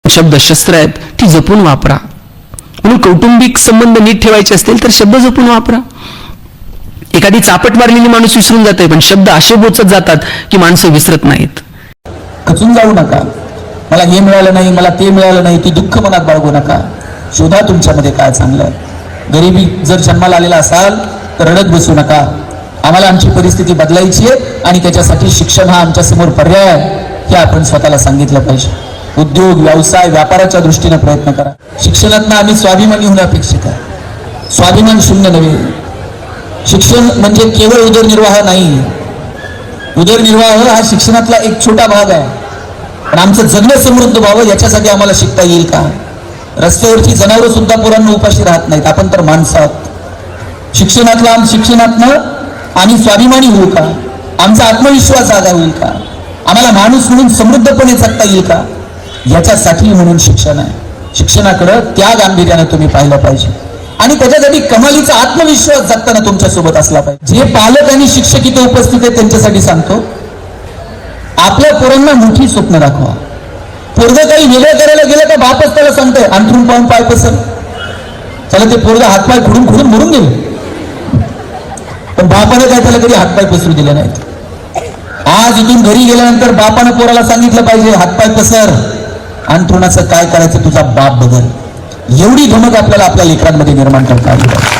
शब्द शस्त्र आहेत, ती जपून वापरा. म्हणून कौटुंबिक संबंध नीट ठेवायचे असतील तर शब्द जपून वापरा. एखादी चापट मारलेली माणूस विसरून जाते, पण शब्द असे बोचत जातात की माणसं विसरत नाहीत. खचून जाऊ नका. मला हे मिळालं नाही, मला ते मिळालं नाही, ती दुःख मनात बाळगू नका. शोधा तुमच्यामध्ये काय चांगलं आहे. गरिबी जर जन्माला आलेला असाल तर रडत बसू नका. आम्हाला आमची परिस्थिती बदलायची आहे आणि त्याच्यासाठी शिक्षण हा आमच्या समोर पर्याय आहे हे आपण स्वतःला सांगितलं पाहिजे. उद्योग, व्यवसाय, व्यापाराच्या दृष्टीने प्रयत्न करा. शिक्षणातनं आम्ही स्वाभिमानी होणं अपेक्षित आहे. स्वाभिमान शून्य नव्हे. शिक्षण म्हणजे केवळ उदरनिर्वाह नाही. उदरनिर्वाह हा शिक्षणातला एक छोटा भाग आहे, पण आमचं जगणं समृद्ध व्हावं याच्यासाठी आम्हाला शिकता येईल का? रस्त्यावरची जनावरं सुद्धा पोरांना उपाशी राहत नाहीत, आपण तर माणसं आहोत. शिक्षणातनं आम्ही स्वाभिमानी होऊ का? आमचा आत्मविश्वास जागा होईल का? आम्हाला माणूस म्हणून समृद्धपणे जगता येईल का? याच्यासाठी म्हणून शिक्षण आहे. शिक्षणाकडे त्या गांभीर्याने तुम्ही पाहिलं पाहिजे आणि त्याच्यासाठी कमालीचा आत्मविश्वास जगताना तुमच्या सोबत असला पाहिजे. जे पालक आणि शिक्षक इथे उपस्थित आहेत त्यांच्यासाठी सांगतो, आपल्या पोरांना मोठी स्वप्न दाखवा. पोरगं काही वेगळं करायला गेलं का बापच त्याला सांगतोय अंथरून पाहून पाय पसर. चला ते पोरगं हातपाय खुडून खुडून मरून गेले, पण बापाने काय त्याला कधी हातपाय पसरू दिले नाहीत. आज इथून घरी गेल्यानंतर बापानं पोराला सांगितलं पाहिजे हातपाय पसर, अंथरुणाचं काय करायचं तुझा बाप बदल. एवढी धमक आपल्याला आपल्या लेकरांमध्ये निर्माण करता आली पाहिजे.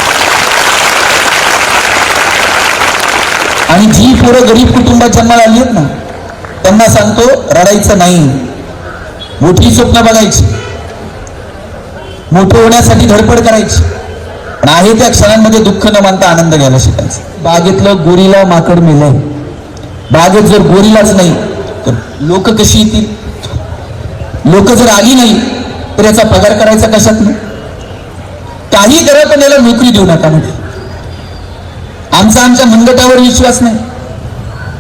आणि जी पोरं गरीब कुटुंबात जन्माला आली आहेत ना, त्यांना सांगतो रडायचं नाही, मोठी स्वप्न बघायची, मोठं होण्यासाठी धडपड करायची, पण आहे त्या क्षणांमध्ये दुःख न मानता आनंद घ्यायला शिकायचं. बागेतलं गोरीला माकड मेलंय. बागेत जर गोरीलाच नाही तर लोक कशी येतील? लोक जर आली नाही तर याचा पगार करायचा कशात नाही? काही करा पण याला नोकरी देऊ नका. म्हणजे आमच्या मनगटावर विश्वास नाही.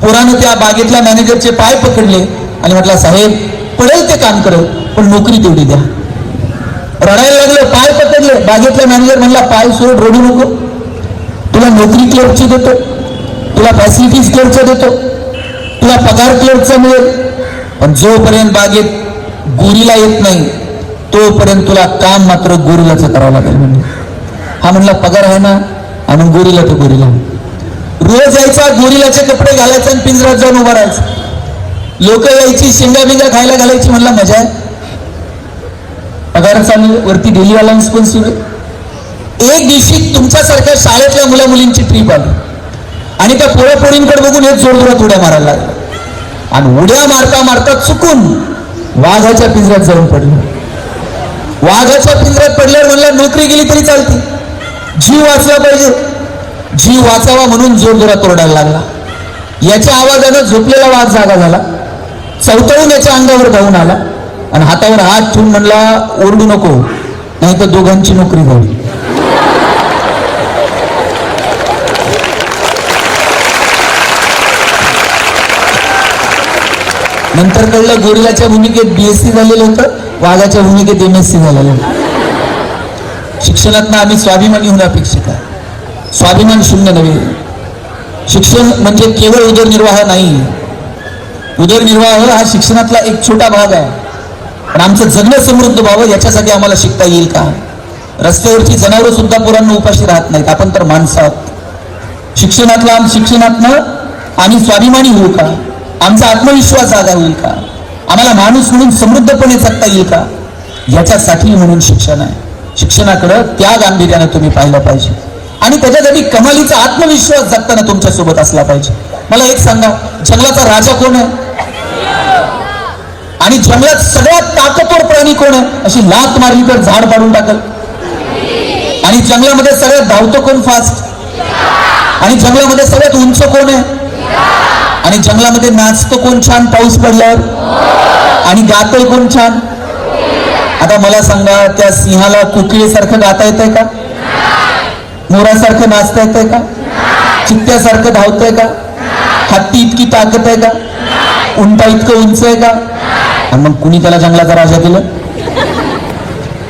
पोरानं त्या बागेतल्या मॅनेजरचे पाय पकडले आणि म्हटलं साहेब पडेल ते काम करेल पण नोकरी तेवढी द्या. रडायला लागलं, पाय पकडले. बागेतल्या मॅनेजर म्हणला पाय सोड, रडू नको, तुला नोकरी क्लर्कची देतो, तुला फॅसिलिटीज क्लर्कच्या देतो, तुला पगार क्लर्कचा मिळेल, पण जोपर्यंत बागेत गोरीला येत नाही तोपर्यंत तुला काम मात्र गोरीलाचं करावं लागेल. म्हणजे हा म्हणला पगार आहे ना, आणि गोरीला तो गोरीला. रोज यायचा, गोरीलाचे कपडे घालायचे आणि पिंजऱ्यात जाऊन उभा राहायचं. लोक यायची, शेंगा बिंगा खायला घालायची. म्हणला मजा आहे, पगार चालू, वरती डेली अलाउन्स पण सुरू. एक दिवशी तुमच्यासारख्या शाळेतल्या मुला मुलींची ट्रीप आली आणि त्या पोरापोरींकडे बघून एक जोरजोरात उड्या मारायला लागला आणि उड्या मारता मारता चुकून वाघाच्या पिंजऱ्यात जाऊन पडलं. वाघाच्या पिंजऱ्यात पडल्यावर म्हणला नोकरी गेली तरी चालते, जीव वाचला पाहिजे. जीव वाचावा म्हणून जोरजोरात ओरडायला लागला. याच्या आवाजानं झोपलेला वाघ जागा झाला, चवतळून याच्या अंगावर धावून आला आणि हातावर हात ठेवून म्हणला ओरडू नको नाही तर दोघांची नोकरी जाईल. नंतर कळलं गोरिलाच्या भूमिकेत BSc झालेलं होतं, वाघाच्या भूमिकेत MSc झालेलं होतं. शिक्षणातनं आम्ही स्वाभिमानी होणं अपेक्षित आहे. स्वाभिमान शून्य नव्हे. शिक्षण म्हणजे केवळ उदरनिर्वाह नाही. उदरनिर्वाह हा शिक्षणातला एक छोटा भाग आहे, पण आमचं जगणं समृद्ध व्हावं याच्यासाठी आम्हाला शिकता येईल का? रस्त्यावरची जनावरं सुद्धा पोरांना उपाशी राहत नाहीत, आपण तर माणसं आहोत. शिक्षणातनं आम्ही स्वाभिमानी होऊ का? आमचा आत्मविश्वास जागा होईल का? आम्हाला माणूस म्हणून समृद्धपणे जगता येईल का? याच्यासाठी म्हणून शिक्षण आहे. शिक्षणाकडे त्या गांभीर्याने तुम्ही पाहिलं पाहिजे आणि त्याच्यासाठी कमालीचा आत्मविश्वास जगताना तुमच्या सोबत असला पाहिजे. मला एक सांगा, जंगलाचा राजा कोण आहे? आणि जंगलात सगळ्यात ताकदवर प्राणी कोण आहे? अशी लात मारली तर झाड पाडून टाकल. आणि जंगलामध्ये सगळ्यात धावतो कोण फास्ट? आणि जंगलामध्ये सगळ्यात उंच कोण आहे? आणि जंगलामध्ये नाचतो कोण छान पाऊस पडल्यावर? आणि गातोय कोण छान? आता मला सांगा, त्या सिंहाला कोकिळेसारखं गाता येतंय का? मोरासारखं नाचता येतंय का? चित्त्यासारखं धावतंय का? हत्ती इतकी ताकद आहे का? उंटा इतकं उंच आहे का? आणि मग कुणी त्याला जंगलाचा राजा केलं?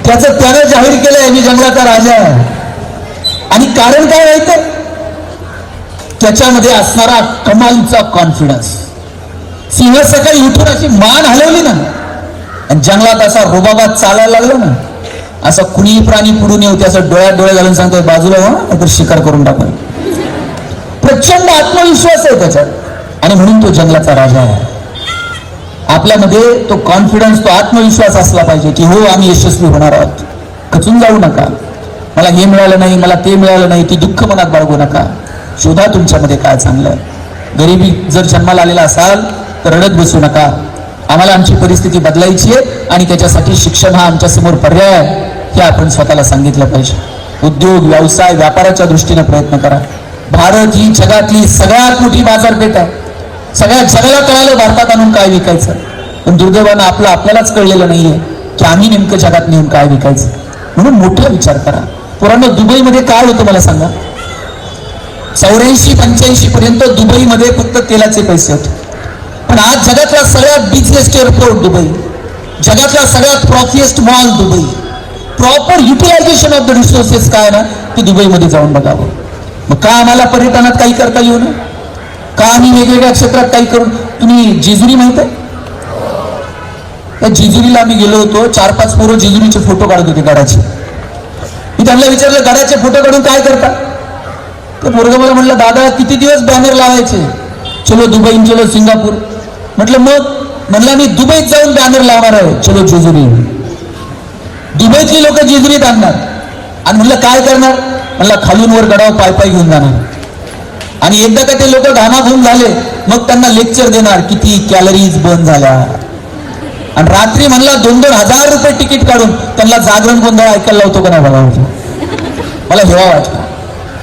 त्यानं जाहीर केलंय मी जंगलाचा राजा आहे. आणि कारण काय माहितीये? त्याच्यामध्ये असणारा कमालचा कॉन्फिडन्स. सिंह सकाळी उठून अशी मान हलवली ना आणि जंगलात असा रोबाबाद चालायला लागला ना, असा कुणी प्राणी पुढून येऊ असं डोळ्यात डोळे घालून सांगतोय बाजूला हो तर शिकार करून टाकून. प्रचंड आत्मविश्वास आहे त्याच्यात आणि म्हणून तो जंगलाचा राजा आहे. आपल्यामध्ये तो कॉन्फिडन्स, तो आत्मविश्वास असला पाहिजे की हो आम्ही यशस्वी होणार आहोत. खचून जाऊ नका. मला हे मिळालं नाही, मला ते मिळालं नाही, ती दुःख मनात बाळगू नका. शोधा तुमच्यामध्ये काय चांगलं. गरिबी जर जन्माला आलेला असाल तर रडत बसू नका. आम्हाला आमची परिस्थिती बदलायची आहे आणि त्याच्यासाठी शिक्षण हा आमच्या समोर पर्याय आहे हे आपण स्वतःला सांगितलं पाहिजे. उद्योग, व्यवसाय, व्यापाराच्या दृष्टीने प्रयत्न करा. भारत ही जगातली सगळ्यात मोठी बाजारपेठ आहे. सगळ्या जगाला कळालं भारतात आणून काय विकायचं, पण दुर्दैवानं आपल्यालाच कळलेलं नाहीये की आम्ही नेमकं जगात नेऊन काय विकायचं. म्हणून मोठा विचार करा. पुराणं दुबईमध्ये काय होतं मला सांगा. 84-85 पर्यंत दुबईमध्ये फक्त तेलाचे पैसे होते. पण आज जगातला सगळ्यात बिझनेस्ट एअरपोर्ट दुबई, जगातला सगळ्यात प्रॉफिएस्ट mall Dubai. Proper utilization of the resources काय ना ते दुबईमध्ये जाऊन बघावं. मग का आम्हाला पर्यटनात काही करता येऊ नये? का आम्ही वेगवेगळ्या क्षेत्रात काही करून. तुम्ही जेजुरी माहित आहे? त्या जेजुरीला आम्ही गेलो होतो. 4-5 पोरं जेजुरीचे फोटो काढत होते गडाचे. मी त्यांना विचारलं गडाचे फोटो काढून काय करता? ते पोरगं मला म्हटलं दादा किती दिवस बॅनर लावायचे, चलो दुबई, चलो सिंगापूर. म्हटलं मग? म्हणलं मी दुबईत जाऊन बॅनर लावणार आहे, चलो जेजुरी. दुबईतली लोक जेजुरीत आणणार आणि म्हणलं काय करणार? म्हणलं खालून वर गडावर पाय घेऊन जाणार. आणि एकदा का ते लोक घामाघूम झाले मग त्यांना लेक्चर देणार किती कॅलरीज बर्न झाल्या. आणि रात्री म्हणला 2-2 हजार रुपये तिकीट काढून त्यांना जागरण गोंधळ ऐकायला लावतो का नाही बघा. मला हेवा वाटला.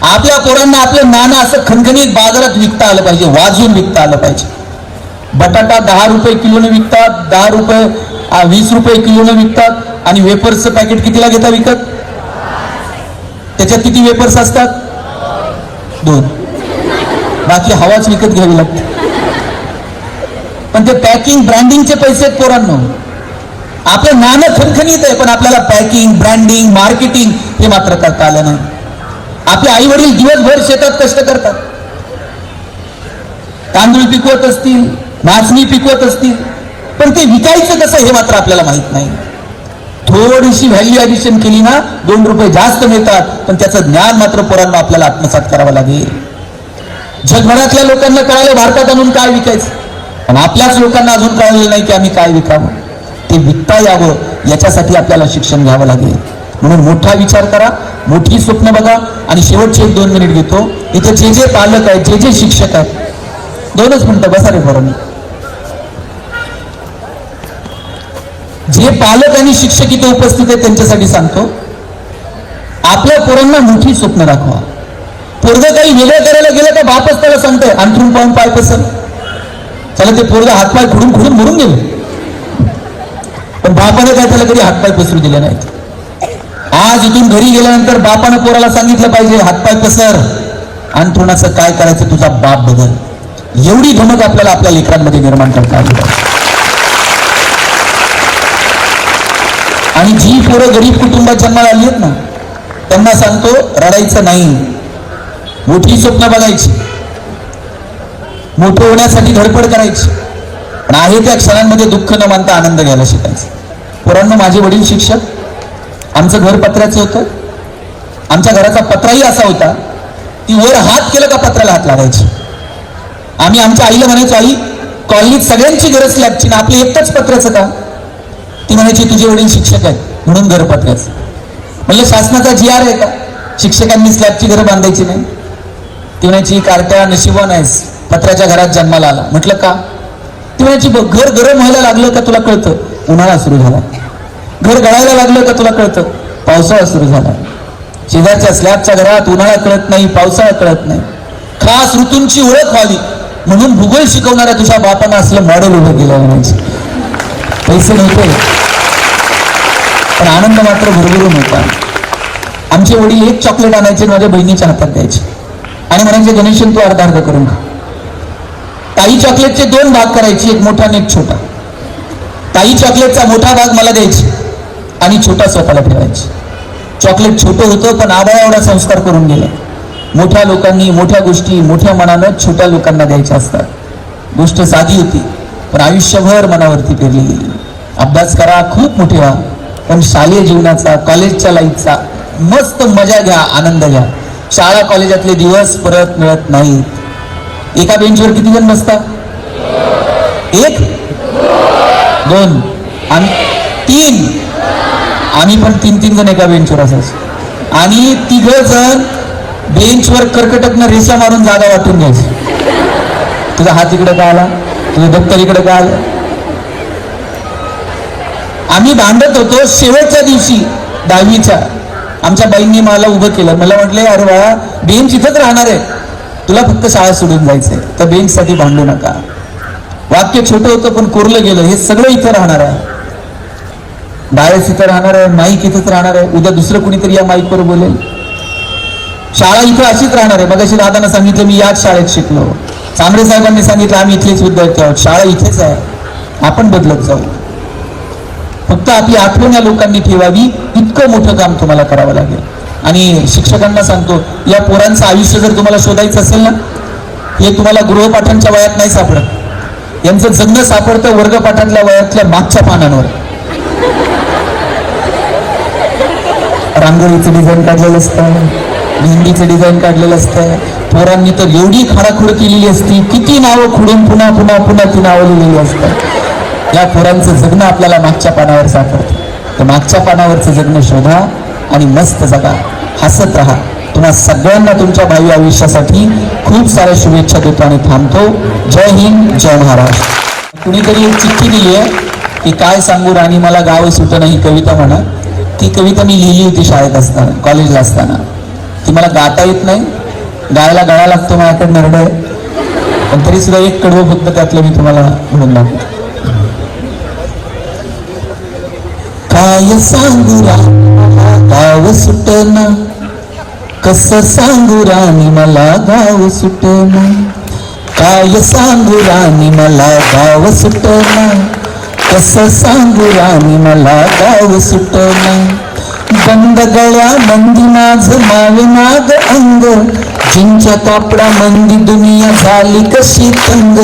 आपल्या पोरांना आपलं नाणं असं खणखणीत बाजारात विकता आलं पाहिजे, वाजून विकता आलं पाहिजे. बटाटा 10 रुपये किलोने विकतात, 10 रुपये 20 रुपये किलोने विकतात आणि वेपर्सचं पॅकेट कितीला घेता विकत? त्याच्यात किती वेपर्स असतात? 2. बाकी हवाच विकत घ्यावी लागते. पण ते पॅकिंग ब्रँडिंगचे पैसे आहेत पोरांनो. आपलं नाणं खणखणीत आहे पण आपल्याला पॅकिंग, ब्रँडिंग, मार्केटिंग हे मात्र करता आलं नाही. आपले आई वडील दिवसभर शेतात कष्ट करतात, तांदूळ पिकवत असतील, नाचणी पिकवत असतील, पण ते विकायचं कसं हे मात्र आपल्याला माहित नाही. थोडीशी व्हॅल्यू ऍडिशन केली ना 2 रुपये जास्त मिळतात, पण त्याचं ज्ञान मात्र पोरांना आपल्याला आत्मसात करावं लागेल. जगभरातल्या लोकांना कळालं भारतात आणून काय विकायचं, पण आपल्याच लोकांना अजून कळलेलं नाही की आम्ही काय विकावं. ते विकता यावं याच्यासाठी आपल्याला शिक्षण घ्यावं लागेल. म्हणून मोठा विचार करा, मोठी स्वप्न बघा. आणि शेवटचे 1-2 मिनिट घेतो. इथे जे पालक आहेत, जे शिक्षक आहेत, 2च मिनिटं बसा रे पोरांनी. जे पालक आणि शिक्षक इथे उपस्थित आहेत त्यांच्यासाठी सांगतो, आपल्या पोरांना मोठी स्वप्न दाखवा. पोरगं काही वेगळं करायला गेलं तर बापच त्याला सांगतोय अंथरून पाहून पाय पसर. चला ते पोरगं हातपाय खुडून मरून गेले, पण बापाने काय त्याला कधी हातपाय पसरू दिले नाहीत. आज इथून घरी गेल्यानंतर बापानं पोराला सांगितलं पाहिजे हातपाय पसर, अंथरुणाचं काय करायचं तुझा बाप बदल. एवढी धमक आपल्याला आपल्या लेकरांमध्ये निर्माण करता आली. आणि जी पोरं गरीब कुटुंबात जन्माला आली आहेत ना त्यांना सांगतो रडायचं नाही, मोठी स्वप्न बघायची, मोठं होण्यासाठी धडपड करायची, पण आहे त्या क्षणांमध्ये दुःख न मानता आनंद घ्यायला शिकायचं. पोरांनो, माझे वडील शिक्षक. आमचं घर पत्र्याचं होतं. आमच्या घराचा पत्राही असा होता की वर हात केलं का पत्राला हात लागायची. आम्ही आमच्या आईला म्हणायचो आई कॉलनीत सगळ्यांची गरज लागची ना आपली एकटाच पत्र्याचं का? ती म्हणायची तुझे वडील शिक्षक आहेत म्हणून घर पत्र्याचं. म्हणलं शासनाचा GR आहे का शिक्षकांनी स्लॅबची घरं बांधायची नाही? ती म्हणायची कार्ट्या नशिबान आहेस, पत्र्याच्या घरात जन्माला आला. म्हटलं का? ती म्हणायची घर गरम व्हायला लागलं का तुला कळतं? उन्हाळा सुरू झाला. घर गळायला लागलं का तुला कळतं? पावसाळा सुरू झाला. शेजारच्या स्लॅबच्या घरात उन्हाळा कळत नाही, पावसाळा कळत नाही. खास ऋतूंची ओळख व्हावी म्हणून भूगोल शिकवणाऱ्या तुझ्या बापानं असलं मॉडेल उभं केलं म्हणायचं. पैसे नव्हते पण आनंद मात्र भरभरून होता. आमचे वडील 1 चॉकलेट आणायचे माझ्या बहिणीच्या हातात द्यायचे आणि म्हणायचे गणेशन तू अर्धा करून खा. ताई चॉकलेटचे 2 भाग करायची, एक मोठा आणि एक छोटा. ताई चॉकलेटचा मोठा भाग मला द्यायची आणि छोटा स्वतःला ठेवायची. चॉकलेट छोटं होतं पण आबा एवढा संस्कार करून गेला. मोठ्या लोकांनी मोठ्या गोष्टी मोठ्या मनानं छोट्या लोकांना द्यायच्या असतात. गोष्ट साधी होती पण आयुष्यभर मनावरती पेरली गेली. अभ्यास करा, खूप मोठे व्हा, पण शालेय जीवनाचा, कॉलेजच्या लाईफचा मस्त मजा घ्या, आनंद घ्या. शाळा कॉलेजातले दिवस परत मिळत नाहीत. एका बेंचवर किती जण बसतात? 1 2 आणि 3. आम्ही पण 3 जण एका बेंचवर असायचो आणि 3 जण बेंचवर कर्कटकनं रेषा मारून जागा वाटून घ्यायची. तुझा हात इकडे का आला, तुझं दप्तर इकडे का आलं. आम्ही भांडत होतो शेवटच्या दिवशी 10वीच्या. आमच्या बाईंनी मला उभं केलं. मला म्हटले, अरे बाळा, बेंच इथंच राहणार आहे, तुला फक्त शाळा सोडून जायचंय, तर बेंचसाठी भांडू नका. वाक्य छोटं होतं पण कोरलं गेलं. हे सगळं इथं राहणार आहे, डायस इथं राहणार आहे, माईक इथंच राहणार आहे. उद्या दुसरं कुणीतरी या माईकवर बोलेल. शाळा इथं अशीच राहणार आहे. मगाशी दादांना सांगितलं मी याच शाळेत शिकलो. चांबरे साहेबांनी सांगितलं आम्ही इथलेच विद्यार्थी आहोत. शाळा इथेच आहे, आपण बदलत जाऊ. फक्त आपली आठवण या लोकांनी ठेवावी, इतकं मोठं काम तुम्हाला करावं लागेल. आणि शिक्षकांना सांगतो, या पोरांचं आयुष्य जर तुम्हाला शोधायचं असेल ना, हे तुम्हाला गृहपाठांच्या वयात नाही सापडत. यांचं जगणं सापडतं वर्गपाठातल्या वयातल्या मागच्या पानांवर. रांगोळीचं डिझाईन काढलेलं असतं, मेहंदीचं डिझाईन काढलेलं असतं. पोरांनी तर एवढी खाडाखोड केलेली असती, किती नावं खुडून पुन्हा पुन्हा पुन्हा ती नावं लिहिलेली असतात. या पोरांचं जगणं आपल्याला मागच्या पानावर सापडतं. तर मागच्या पानावरचं जगणं शोधा आणि मस्त जगा, हसत राहा. तुम्हा सगळ्यांना तुमच्या भावी आयुष्यासाठी खूप साऱ्या शुभेच्छा देतो आणि थांबतो. जय हिंद, जय महाराष्ट्र. कुणीतरी एक चिठ्ठी दिली आहे की काय सांगू राणी मला गाव सुटणं, ही कविता म्हणा. ती कविता मी लिहिली होती शाळेत असताना, कॉलेजला असताना. ती मला गाता येत नाही, गायला गळा लागतो, माझ्याकडे नरड आहे, पण तरी सुद्धा एक कडवं फक्त त्यातलं मी तुम्हाला म्हणून लागतो. काय सांगू राणी गाव सुटना, कसं सांगू राणी मला गाव सुटना. काय सांगू राणी मला गाव सुटना, कसं सांगू राणी मला गाव सुटना. बंद गळ्या मंदी माझ मावेनाग अंग, जिंच्या कापडा मंदी दुनिया झाली कशी तंग.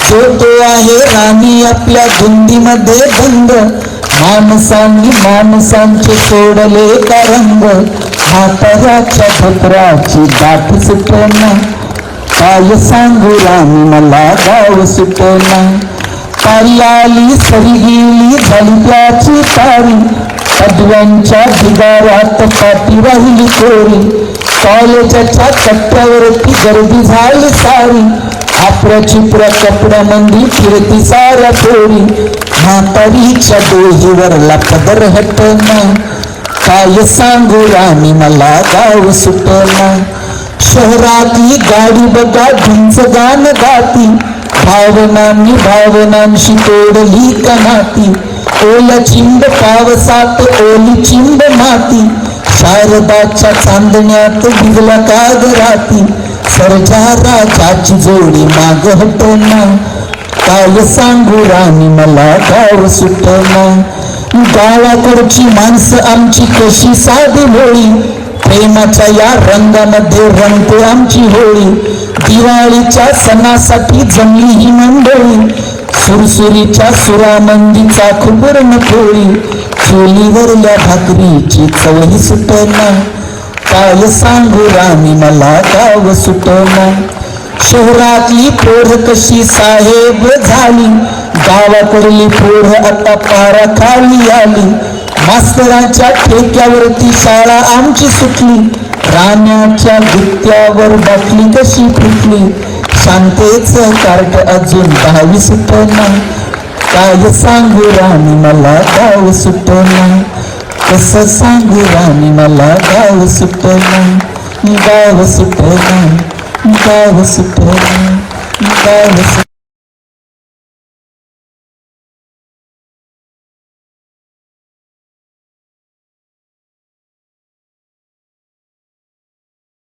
जो तो आहे राणी आपल्या धुंदीमध्ये बंद, माणसांचे सोडले का रंग. म्हाताऱ्याच्या ढोकराची गाठ सुटना, काय सांगू राणी मला गाव सुटना. पारी आली सरी गेली झाली त्याची तारी, पदव्यांच्या ढिगाऱ्यात पाठी राहिली कोरी. कॉलेजाच्या कट्ट्यावरती गर्दी झाली सारी, चिप्र कपड्यामंदी फिरती साऱ्या पोरी. म्हातारीच्या डोहीवरला पदर हटना, काय सांगू राणी मला गाव सुटना. शहरातली गाडी बघा ढुंच गाण गाती, भावनांशी तोडली का नाती. ओला चिंब पावसात ओली चिंब माती, शारदाच्या चांदण्यात भिजला काग राती. सरजा राजाची जोडी माग हटना, काय सांगू राणी मला गाव सुटना. गावाकडची माणसं आमची कशी साधी भोळी, प्रेमाच्या या रंगामध्ये रंगते आमची होळी. दिवाळीच्या सणासाठी जमली ही मंडळी, सुरसुरीच्या सुरामंदीचा खुबर्ण पोळी. चुलीवरल्या भाकरीची चवही सुटना, काय सांगू राणी मला गाव सुटना. शहरातली पोर कशी साहेब झाली, गावाकडली पोर आता पारा खाली आली. मास्तराच्या ठेक्यावरती शाळा आमची सुटली, राण्याच्या गुत्त्यावर बाटली कशी फुटली. शांतेचं कार्ट अजून 10वी सुटना, काय सांगू राणी मला गाव सुटना. कसं सांगू राणी मला गाव सुटना. गाव सुटना, गाव सुटना, गाव सुटना.